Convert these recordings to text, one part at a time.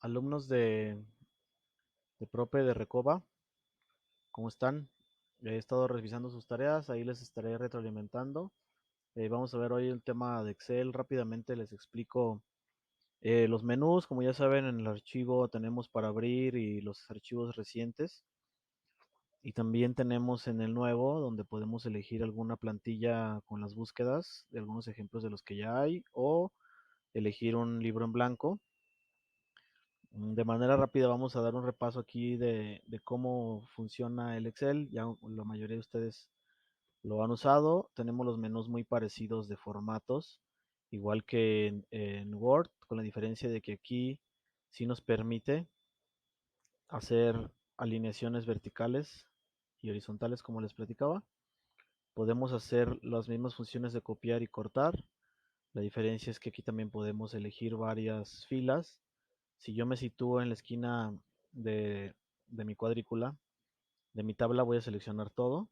Alumnos de Prope de Recoba, ¿cómo están? He estado revisando sus tareas, ahí les estaré retroalimentando. Vamos a ver hoy el tema de Excel. Rápidamente les explico los menús. Como ya saben, en el archivo tenemos para abrir y los archivos recientes. Y también tenemos en el nuevo, donde podemos elegir alguna plantilla con las búsquedas de algunos ejemplos de los que ya hay, o elegir un libro en blanco. De manera rápida vamos a dar un repaso aquí de cómo funciona el Excel. Ya la mayoría de ustedes lo han usado. Tenemos los menús muy parecidos de formatos, igual que en Word, con la diferencia de que aquí sí nos permite hacer alineaciones verticales y horizontales, como les platicaba. Podemos hacer las mismas funciones de copiar y cortar. La diferencia es que aquí también podemos elegir varias filas. Si yo me sitúo en la esquina de mi cuadrícula, de mi tabla, voy a seleccionar todo.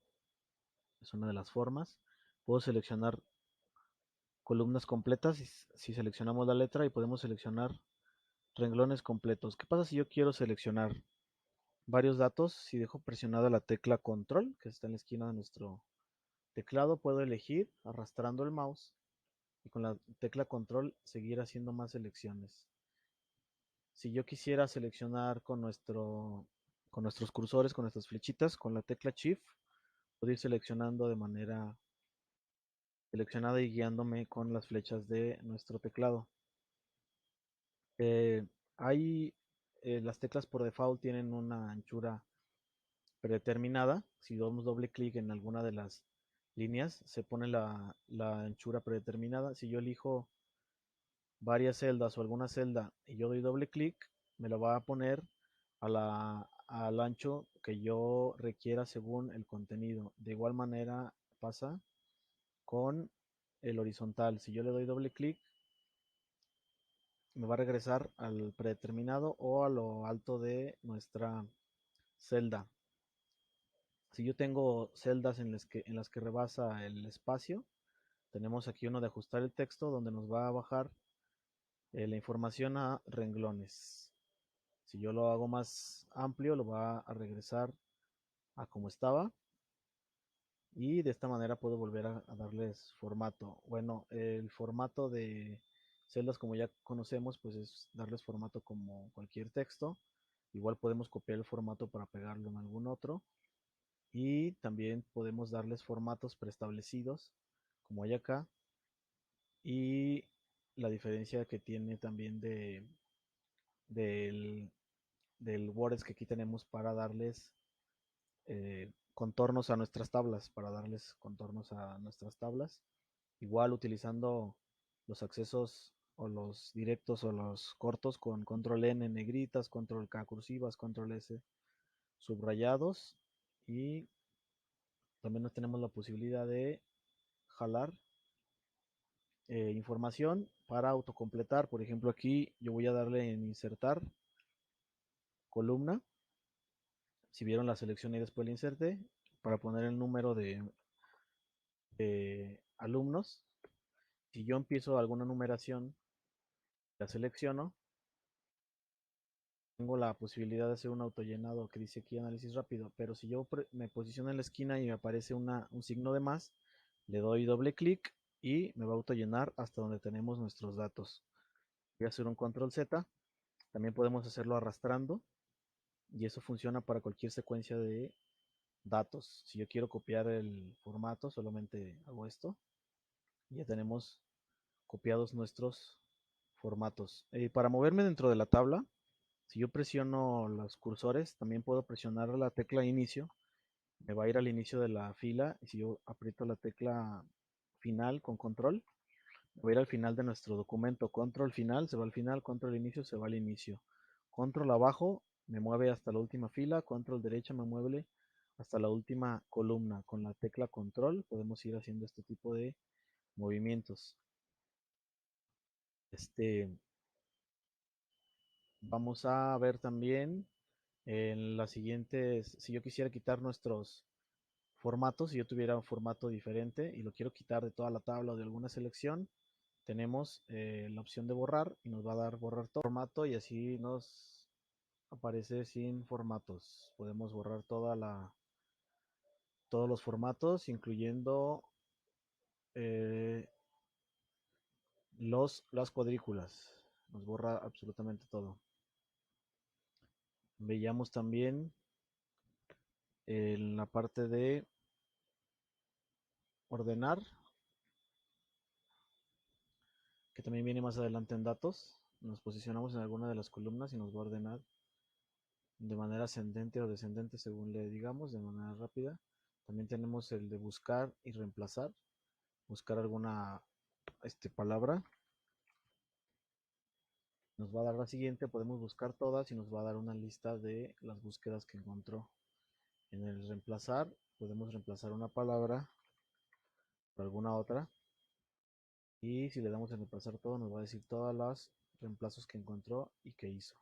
Es una de las formas. Puedo seleccionar columnas completas si seleccionamos la letra, y podemos seleccionar renglones completos. ¿Qué pasa si yo quiero seleccionar varios datos? Si dejo presionada la tecla control, que está en la esquina de nuestro teclado, puedo elegir arrastrando el mouse y con la tecla control seguir haciendo más selecciones. Si yo quisiera seleccionar con nuestros cursores, con nuestras flechitas, con la tecla Shift, puedo ir seleccionando de manera seleccionada y guiándome con las flechas de nuestro teclado. Eh, hay las teclas por default tienen una anchura predeterminada. Si damos doble clic en alguna de las líneas, se pone la anchura predeterminada. Si yo elijo varias celdas o alguna celda y yo doy doble clic, me lo va a poner al ancho que yo requiera según el contenido. De igual manera pasa con el horizontal. Si yo le doy doble clic, me va a regresar al predeterminado o a lo alto de nuestra celda. Si yo tengo celdas en las que rebasa el espacio, tenemos aquí uno de ajustar el texto, donde nos va a bajar la información a renglones. Si yo lo hago más amplio, lo va a regresar a como estaba. Y de esta manera puedo volver a darles formato. Bueno, el formato de celdas, como ya conocemos, pues es darles formato como cualquier texto. Igual podemos copiar el formato para pegarlo en algún otro. Y también podemos darles formatos preestablecidos, como hay acá. Y la diferencia que tiene también del, del Word es que aquí tenemos para darles contornos a nuestras tablas, para darles contornos a nuestras tablas. Igual utilizando los accesos o los directos o los cortos con control N en negritas, control K cursivas, control S subrayados. Y también tenemos la posibilidad de jalar información para autocompletar. Por ejemplo, aquí yo voy a darle en insertar columna. Si vieron la selección y después la inserté, para poner el número de alumnos. Si yo empiezo alguna numeración, la selecciono, tengo la posibilidad de hacer un autollenado que dice aquí análisis rápido. Pero si yo me posiciono en la esquina y me aparece un signo de más, le doy doble clic y me va a autollenar hasta donde tenemos nuestros datos. Voy a hacer un control Z. También podemos hacerlo arrastrando, y eso funciona para cualquier secuencia de datos. Si yo quiero copiar el formato, solamente hago esto y ya tenemos copiados nuestros formatos. Para moverme dentro de la tabla, si yo presiono los cursores, también puedo presionar la tecla inicio, me va a ir al inicio de la fila. Y si yo aprieto la tecla final con control, me va a ir al final de nuestro documento. Control final se va al final, control inicio se va al inicio. Control abajo me mueve hasta la última fila, control derecha me mueve hasta la última columna. Con la tecla control podemos ir haciendo este tipo de movimientos. Vamos a ver también en las siguientes, si yo quisiera quitar nuestros formatos, si yo tuviera un formato diferente y lo quiero quitar de toda la tabla o de alguna selección, tenemos la opción de borrar y nos va a dar borrar todo formato y así nos aparece sin formatos. Podemos borrar todos los formatos, incluyendo las cuadrículas. Nos borra absolutamente todo. Veíamos también en la parte de ordenar, que también viene más adelante en datos. Nos posicionamos en alguna de las columnas y nos va a ordenar de manera ascendente o descendente según le digamos, de manera rápida. También tenemos el de buscar y reemplazar, buscar alguna palabra. Nos va a dar la siguiente, podemos buscar todas y nos va a dar una lista de las búsquedas que encontró. En el reemplazar, podemos reemplazar una palabra por alguna otra. Y si le damos en reemplazar todo, nos va a decir todas las reemplazos que encontró y que hizo.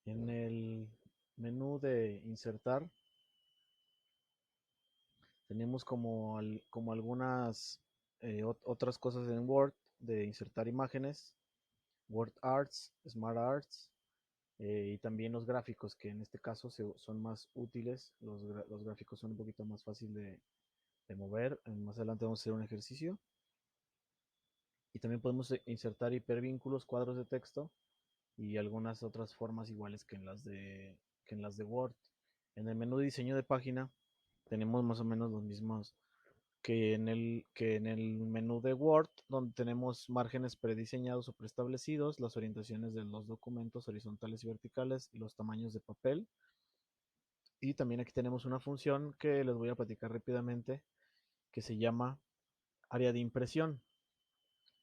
En el menú de insertar, tenemos como algunas otras cosas en Word de insertar imágenes, Word Arts, Smart Arts, y también los gráficos, que en este caso son más útiles. Los gráficos son un poquito más fácil de mover. Más adelante vamos a hacer un ejercicio. Y también podemos insertar hipervínculos, cuadros de texto y algunas otras formas iguales que en las de Word. En el menú de diseño de página tenemos más o menos los mismos que en el menú de Word, donde tenemos márgenes prediseñados o preestablecidos, las orientaciones de los documentos horizontales y verticales y los tamaños de papel. Y también aquí tenemos una función que les voy a platicar rápidamente, que se llama área de impresión.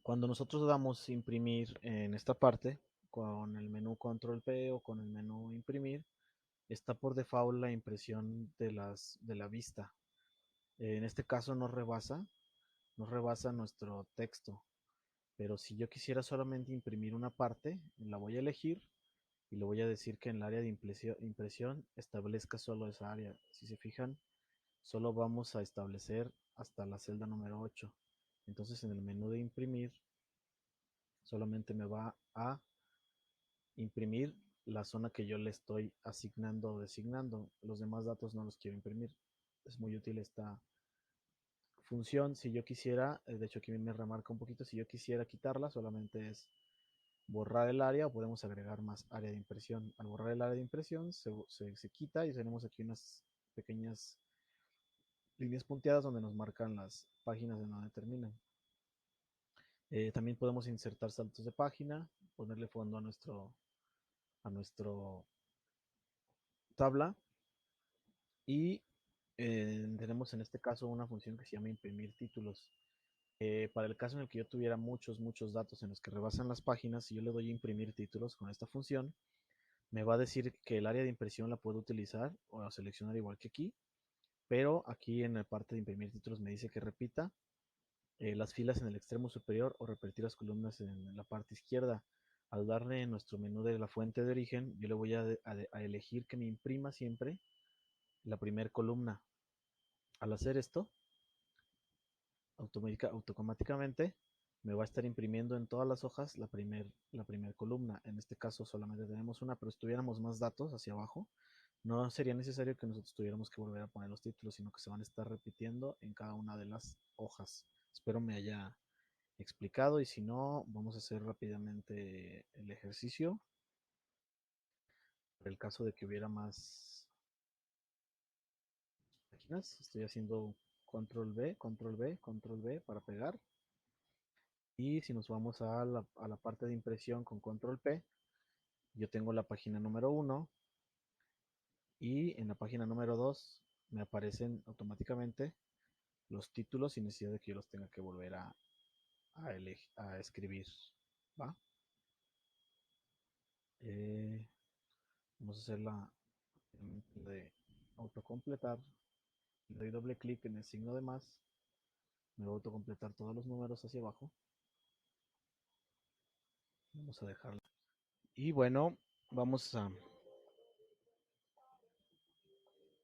Cuando nosotros damos imprimir en esta parte, con el menú control P o con el menú imprimir, está por default la impresión de la vista. En este caso no rebasa nuestro texto. Pero si yo quisiera solamente imprimir una parte, la voy a elegir y le voy a decir que en el área de impresión establezca solo esa área. Si se fijan, solo vamos a establecer hasta la celda número 8. Entonces en el menú de imprimir solamente me va a imprimir la zona que yo le estoy asignando o designando. Los demás datos no los quiero imprimir. Es muy útil esta función. Si yo quisiera, de hecho aquí me remarca un poquito, si yo quisiera quitarla, solamente es borrar el área o podemos agregar más área de impresión. Al borrar el área de impresión se quita y tenemos aquí unas pequeñas líneas punteadas donde nos marcan las páginas de donde terminan. También podemos insertar saltos de página, ponerle fondo a nuestro tabla y tenemos en este caso una función que se llama imprimir títulos. Para el caso en el que yo tuviera muchos datos en los que rebasan las páginas, si yo le doy a imprimir títulos con esta función, me va a decir que el área de impresión la puedo utilizar o seleccionar igual que aquí, pero aquí en la parte de imprimir títulos me dice que repita las filas en el extremo superior o repetir las columnas en la parte izquierda. Al darle en nuestro menú de la fuente de origen, yo le voy a elegir que me imprima siempre la primera columna. Al hacer esto, automáticamente me va a estar imprimiendo en todas las hojas la primer columna. En este caso solamente tenemos una, pero si tuviéramos más datos hacia abajo, no sería necesario que nosotros tuviéramos que volver a poner los títulos, sino que se van a estar repitiendo en cada una de las hojas. Espero me haya explicado y si no, vamos a hacer rápidamente el ejercicio. Para el caso de que hubiera más páginas, estoy haciendo control B, control B, control B para pegar. Y si nos vamos a la parte de impresión con control P, yo tengo la página número 1 y en la página número 2 me aparecen automáticamente los títulos sin necesidad de que yo los tenga que volver a escribir. ¿Va? Vamos a hacer la de autocompletar. Le doy doble clic en el signo de más. Me va a autocompletar todos los números hacia abajo. Vamos a dejarlo. Y vamos a,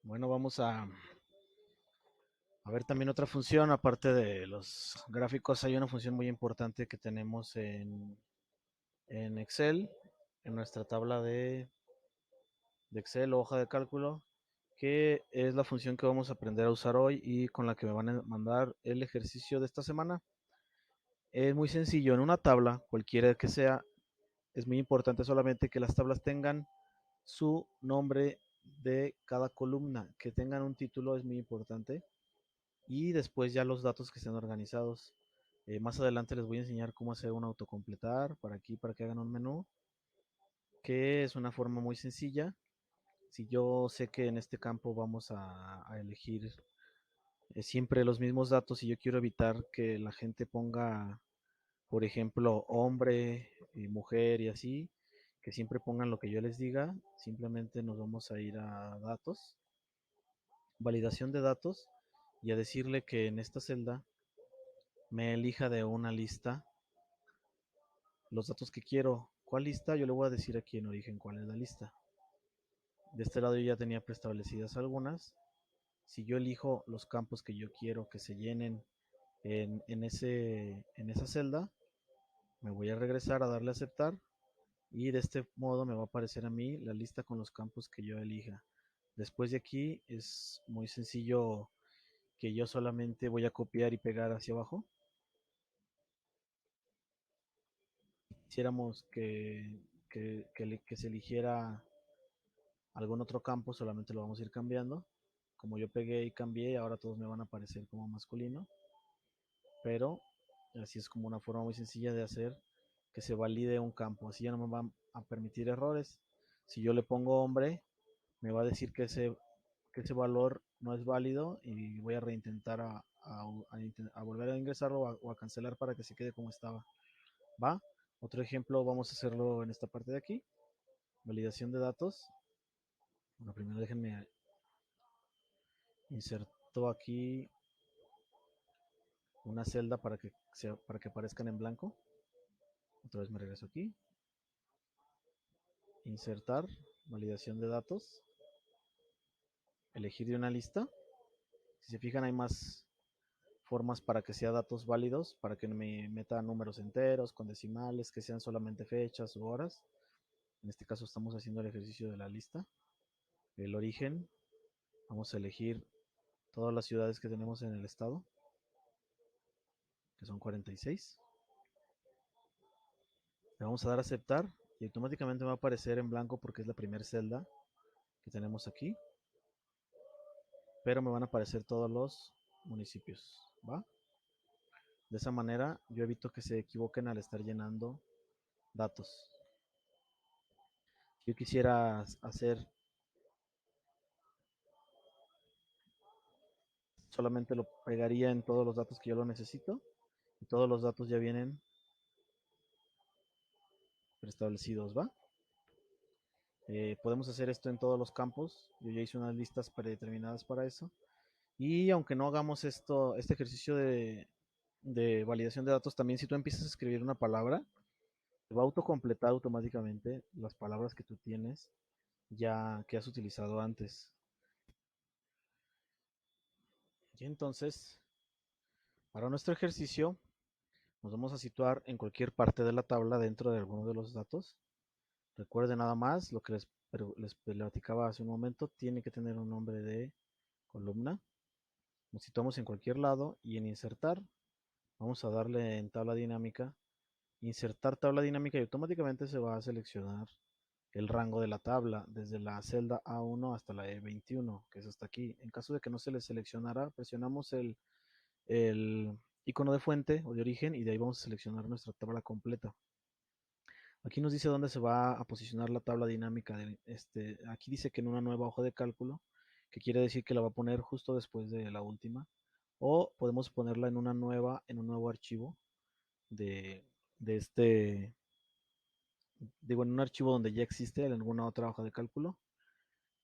vamos A ver, también otra función, aparte de los gráficos, hay una función muy importante que tenemos en Excel, en nuestra tabla de Excel o hoja de cálculo, que es la función que vamos a aprender a usar hoy y con la que me van a mandar el ejercicio de esta semana. Es muy sencillo, en una tabla, cualquiera que sea, es muy importante solamente que las tablas tengan su nombre de cada columna, que tengan un título es muy importante y después ya los datos que estén organizados. Más adelante les voy a enseñar cómo hacer un autocompletar para aquí, para que hagan un menú, que es una forma muy sencilla. Si yo sé que en este campo vamos a elegir siempre los mismos datos y yo quiero evitar que la gente ponga, por ejemplo, hombre y mujer y así, que siempre pongan lo que yo les diga, simplemente nos vamos a ir a datos, validación de datos y a decirle que en esta celda me elija de una lista los datos que quiero. ¿Cuál lista? Yo le voy a decir aquí en origen cuál es la lista. De este lado yo ya tenía preestablecidas algunas. Si yo elijo los campos que yo quiero que se llenen en esa celda, me voy a regresar a darle a aceptar y de este modo me va a aparecer a mí la lista con los campos que yo elija. Después de aquí es muy sencillo que yo solamente voy a copiar y pegar hacia abajo. Quisiéramos que se eligiera algún otro campo, solamente lo vamos a ir cambiando. Como yo pegué y cambié, ahora todos me van a aparecer como masculino. Pero así es como una forma muy sencilla de hacer que se valide un campo. Así ya no me van a permitir errores. Si yo le pongo hombre, me va a decir que ese valor no es válido y voy a reintentar a volver a ingresarlo o a cancelar para que se quede como estaba. ¿Va? Otro ejemplo, vamos a hacerlo en esta parte de aquí. Validación de datos. Bueno, primero déjenme inserto aquí una celda para que aparezcan en blanco. Otra vez me regreso aquí. Insertar, validación de datos. Elegir de una lista. Si se fijan hay más formas para que sea datos válidos, para que me meta números enteros, con decimales, que sean solamente fechas u horas. En este caso estamos haciendo el ejercicio de la lista. El origen, vamos a elegir todas las ciudades que tenemos en el estado, que son 46. Le vamos a dar a aceptar y automáticamente va a aparecer en blanco porque es la primera celda que tenemos aquí. Pero me van a aparecer todos los municipios, ¿va? De esa manera yo evito que se equivoquen al estar llenando datos. Si yo quisiera hacer, solamente lo pegaría en todos los datos que yo lo necesito y todos los datos ya vienen preestablecidos, ¿va? Podemos hacer esto en todos los campos. Yo ya hice unas listas predeterminadas para eso. Y aunque no hagamos este ejercicio de validación de datos, también si tú empiezas a escribir una palabra, te va a autocompletar automáticamente las palabras que tú tienes ya que has utilizado antes. Y entonces, para nuestro ejercicio, nos vamos a situar en cualquier parte de la tabla dentro de alguno de los datos. Recuerden nada más lo que les platicaba hace un momento, tiene que tener un nombre de columna. Nos situamos en cualquier lado y en insertar, vamos a darle en tabla dinámica, insertar tabla dinámica y automáticamente se va a seleccionar el rango de la tabla desde la celda A1 hasta la E21, que es hasta aquí. En caso de que no se les seleccionara, presionamos el icono de fuente o de origen y de ahí vamos a seleccionar nuestra tabla completa. Aquí nos dice dónde se va a posicionar la tabla dinámica. Aquí dice que en una nueva hoja de cálculo, que quiere decir que la va a poner justo después de la última. O podemos ponerla en en un nuevo archivo de, de este, digo, en un archivo donde ya existe en alguna otra hoja de cálculo.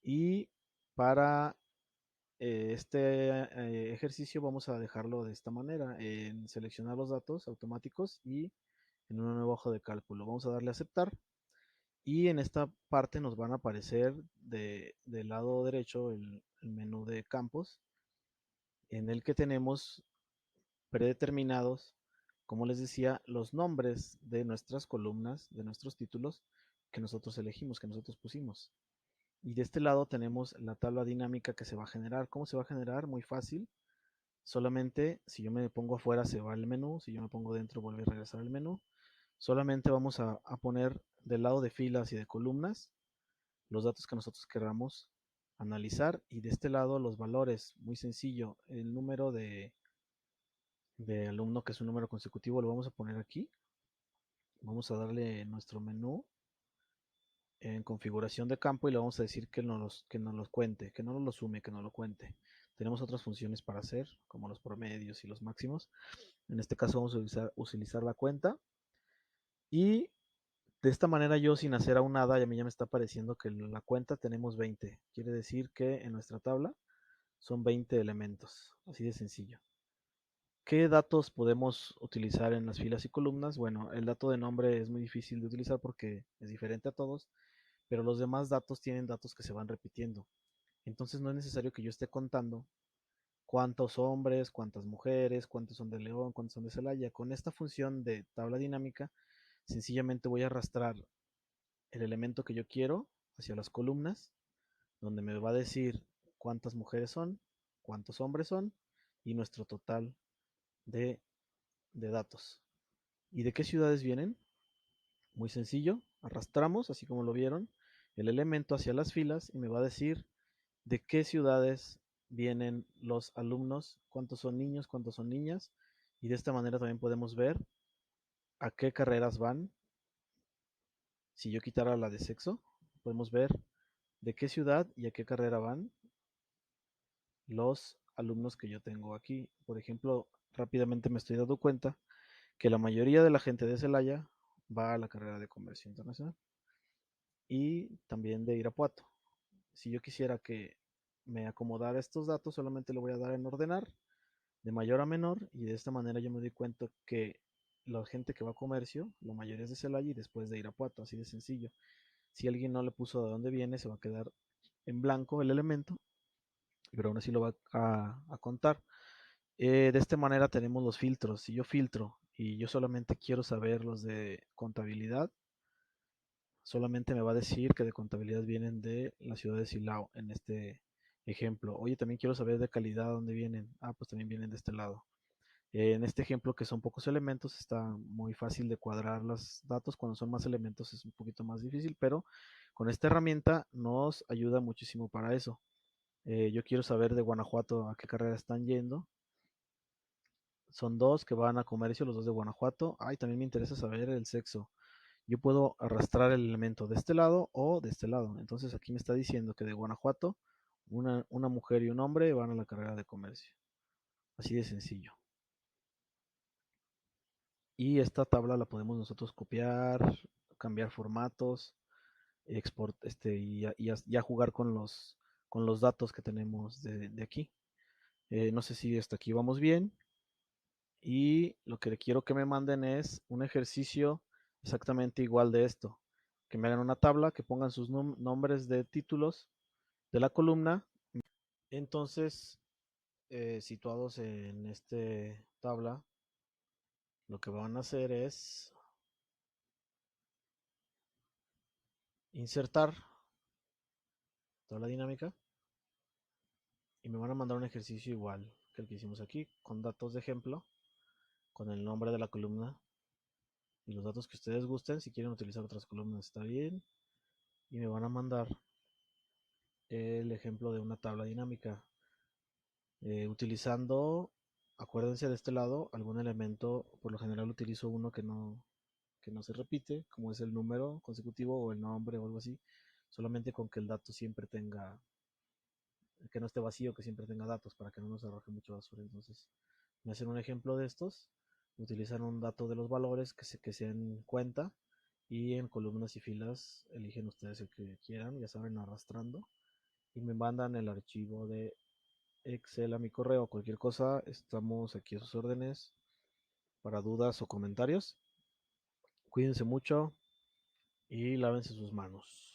Y para este ejercicio vamos a dejarlo de esta manera, en seleccionar los datos automáticos y en una nueva hoja de cálculo. Vamos a darle a aceptar y en esta parte nos van a aparecer del lado derecho el menú de campos en el que tenemos predeterminados, como les decía, los nombres de nuestras columnas, de nuestros títulos que nosotros elegimos, que nosotros pusimos. Y de este lado tenemos la tabla dinámica que se va a generar. ¿Cómo se va a generar? Muy fácil. Solamente si yo me pongo afuera se va al menú, si yo me pongo dentro vuelve a regresar al menú. Solamente vamos a poner del lado de filas y de columnas los datos que nosotros queramos analizar y de este lado los valores. Muy sencillo, el número de alumno que es un número consecutivo lo vamos a poner aquí. Vamos a darle nuestro menú en configuración de campo y le vamos a decir que nos los cuente, que no nos lo sume, que no lo cuente. Tenemos otras funciones para hacer, como los promedios y los máximos. En este caso vamos a utilizar la cuenta. Y de esta manera yo sin hacer aún nada, y a mí ya me está apareciendo que en la cuenta tenemos 20. Quiere decir que en nuestra tabla son 20 elementos. Así de sencillo. ¿Qué datos podemos utilizar en las filas y columnas? Bueno, el dato de nombre es muy difícil de utilizar porque es diferente a todos, pero los demás datos tienen datos que se van repitiendo. Entonces no es necesario que yo esté contando cuántos hombres, cuántas mujeres, cuántos son de León, cuántos son de Celaya. Con esta función de tabla dinámica, sencillamente voy a arrastrar el elemento que yo quiero hacia las columnas, donde me va a decir cuántas mujeres son, cuántos hombres son y nuestro total de, de datos. ¿Y de qué ciudades vienen? Muy sencillo, arrastramos, así como lo vieron, el elemento hacia las filas y me va a decir de qué ciudades vienen los alumnos, cuántos son niños, cuántos son niñas, y de esta manera también podemos ver a qué carreras van. Si yo quitara la de sexo, podemos ver de qué ciudad y a qué carrera van los alumnos que yo tengo aquí. Por ejemplo, rápidamente me estoy dando cuenta que la mayoría de la gente de Celaya va a la carrera de comercio internacional y también de Irapuato. Si yo quisiera que me acomodara estos datos, solamente le voy a dar en ordenar de mayor a menor y de esta manera yo me doy cuenta que la gente que va a comercio, la mayoría es de Celaya y después de Irapuato, así de sencillo. Si alguien no le puso de dónde viene, se va a quedar en blanco el elemento, pero aún así lo va a contar. De esta manera tenemos los filtros. Si yo filtro y yo solamente quiero saber los de contabilidad, solamente me va a decir que de contabilidad vienen de la ciudad de Silao en este ejemplo. Oye, también quiero saber de calidad dónde vienen. Ah, pues también vienen de este lado. En este ejemplo que son pocos elementos está muy fácil de cuadrar los datos. Cuando son más elementos es un poquito más difícil, pero con esta herramienta nos ayuda muchísimo para eso. Yo quiero saber de Guanajuato a qué carrera están yendo. Son dos que van a comercio, los dos de Guanajuato. Ay, también me interesa saber el sexo. Yo puedo arrastrar el elemento de este lado o de este lado. Entonces aquí me está diciendo que de Guanajuato una mujer y un hombre van a la carrera de comercio. Así de sencillo. Y esta tabla la podemos nosotros copiar, cambiar formatos, y ya jugar con los datos que tenemos de aquí. No sé si hasta aquí vamos bien. Y lo que quiero que me manden es un ejercicio exactamente igual de esto. Que me hagan una tabla, que pongan sus nombres de títulos de la columna. Entonces, situados en esta tabla, lo que van a hacer es insertar tabla dinámica y me van a mandar un ejercicio igual que el que hicimos aquí, con datos de ejemplo, con el nombre de la columna y los datos que ustedes gusten. Si quieren utilizar otras columnas está bien. Y me van a mandar el ejemplo de una tabla dinámica utilizando, acuérdense de este lado, algún elemento. Por lo general utilizo uno que no se repite, como es el número consecutivo o el nombre o algo así, solamente con que el dato siempre tenga, que no esté vacío, que siempre tenga datos para que no nos arroje mucha basura. Entonces, me hacen un ejemplo de estos, utilizan un dato de los valores que se en cuenta y en columnas y filas eligen ustedes el que quieran, ya saben, arrastrando y me mandan el archivo de Excel a mi correo. Cualquier cosa, estamos aquí a sus órdenes para dudas o comentarios. Cuídense mucho y lávense sus manos.